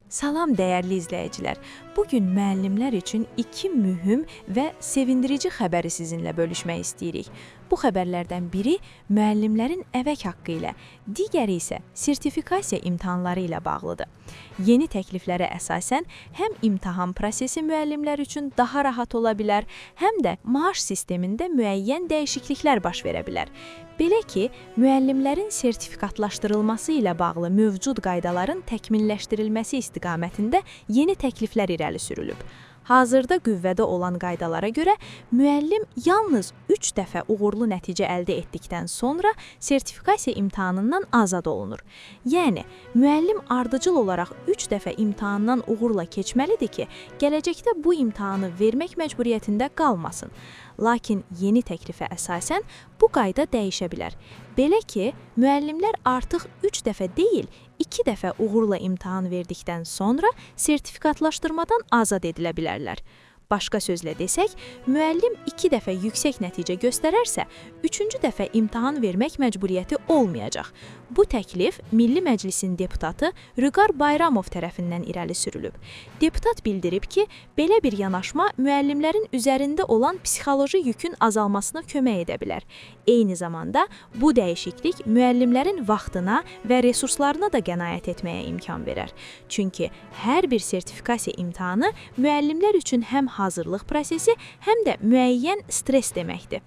Salam dəyərli izləyicilər. Bugün müəllimlər üçün iki mühüm və sevindirici xəbəri sizinlə bölüşmək istəyirik. Bu xəbərlərdən biri müəllimlərin əvək haqqı ilə, digəri isə sertifikasiya imtahanları ilə bağlıdır. Yeni təkliflərə əsasən həm imtahan prosesi müəllimlər üçün daha rahat ola bilər, həm də maaş sistemində müəyyən dəyişikliklər baş verə bilər. Belə ki, müəllimlərin sertifikatlaşdırılması ilə bağlı mövcud qaydaların təkmilləşdirilməsi istiqamətində yeni təkliflər irəli sürülüb. Hazırda qüvvədə olan qaydalara görə müəllim yalnız 3 dəfə uğurlu nəticə əldə etdikdən sonra sertifikasiya imtahanından azad olunur. Yəni, müəllim ardıcıl olaraq 3 dəfə imtahandan uğurla keçməlidir ki, gələcəkdə bu imtahanı vermək məcburiyyətində qalmasın. Lakin yeni təklifə əsasən bu qayda dəyişə bilər. Belə ki, müəllimlər artıq 3 dəfə deyil, 2 dəfə uğurla imtahan verdikdən sonra sertifikatlaşdırmadan azad edilə bilərlər. Başqa sözlə desək, müəllim 2 dəfə yüksək nəticə göstərərsə, 3-cü dəfə imtahan vermək məcburiyyəti olmayacaq. Bu təklif Milli Məclisin deputatı Rüqar Bayramov tərəfindən irəli sürülüb. Deputat bildirib ki, belə bir yanaşma müəllimlərin üzərində olan psixoloji yükün azalmasına kömək edə bilər. Eyni zamanda bu dəyişiklik müəllimlərin vaxtına və resurslarına da qənaət etməyə imkan verər. Çünki hər bir sertifikasiya imtahanı müəllimlər üçün həm hazırlıq prosesi, həm də müəyyən stres deməkdir.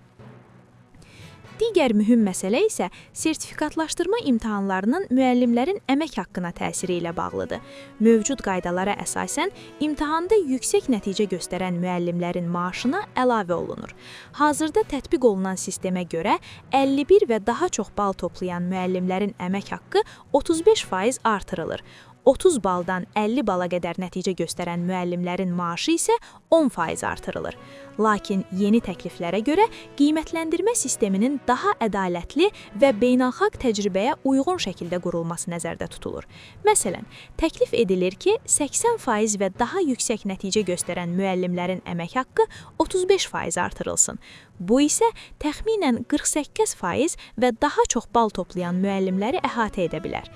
Digər mühüm məsələ isə sertifikatlaşdırma imtahanlarının müəllimlərin əmək haqqına təsiri ilə bağlıdır. Mövcud qaydalara əsasən, imtahanda yüksək nəticə göstərən müəllimlərin maaşına əlavə olunur. Hazırda tətbiq olunan sistemə görə 51 və daha çox bal toplayan müəllimlərin əmək haqqı 35% artırılır. 30 baldan 50 bala qədər nəticə göstərən müəllimlərin maaşı isə 10% artırılır. Lakin yeni təkliflərə görə qiymətləndirmə sisteminin daha ədalətli və beynəlxalq təcrübəyə uyğun şəkildə qurulması nəzərdə tutulur. Məsələn, təklif edilir ki, 80% və daha yüksək nəticə göstərən müəllimlərin əmək haqqı 35% artırılsın. Bu isə təxminən 48% və daha çox bal toplayan müəllimləri əhatə edə bilər.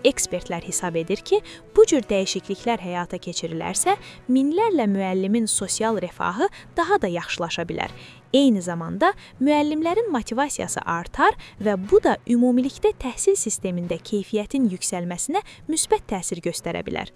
Ekspertlər hesab edir ki, bu cür dəyişikliklər həyata keçirilərsə, minlərlə müəllimin sosial rifahı daha da yaxşılaşa bilər. Eyni zamanda müəllimlərin motivasiyası artar və bu da ümumilikdə təhsil sistemində keyfiyyətin yüksəlməsinə müsbət təsir göstərə bilər.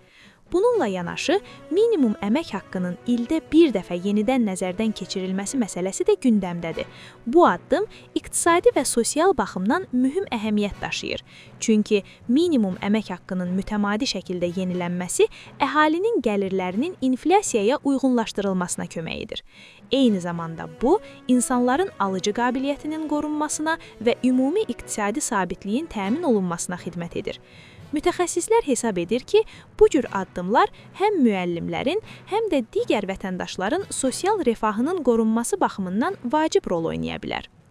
Bununla yanaşı, minimum əmək haqqının ildə bir dəfə yenidən nəzərdən keçirilməsi məsələsi də gündəmdədir. Bu addım iqtisadi və sosial baxımdan mühüm əhəmiyyət daşıyır. Çünki minimum əmək haqqının mütəmadi şəkildə yenilənməsi əhalinin gəlirlərinin inflyasiyaya uyğunlaşdırılmasına kömək edir. Eyni zamanda bu, insanların alıcı qabiliyyətinin qorunmasına və ümumi iqtisadi sabitliyin təmin olunmasına xidmət edir. Mütəxəssislər hesab edir ki, bu cür addımlar həm müəllimlərin, həm də digər vətəndaşların sosial rifahının qorunması baxımından vacib rol oynaya bilər.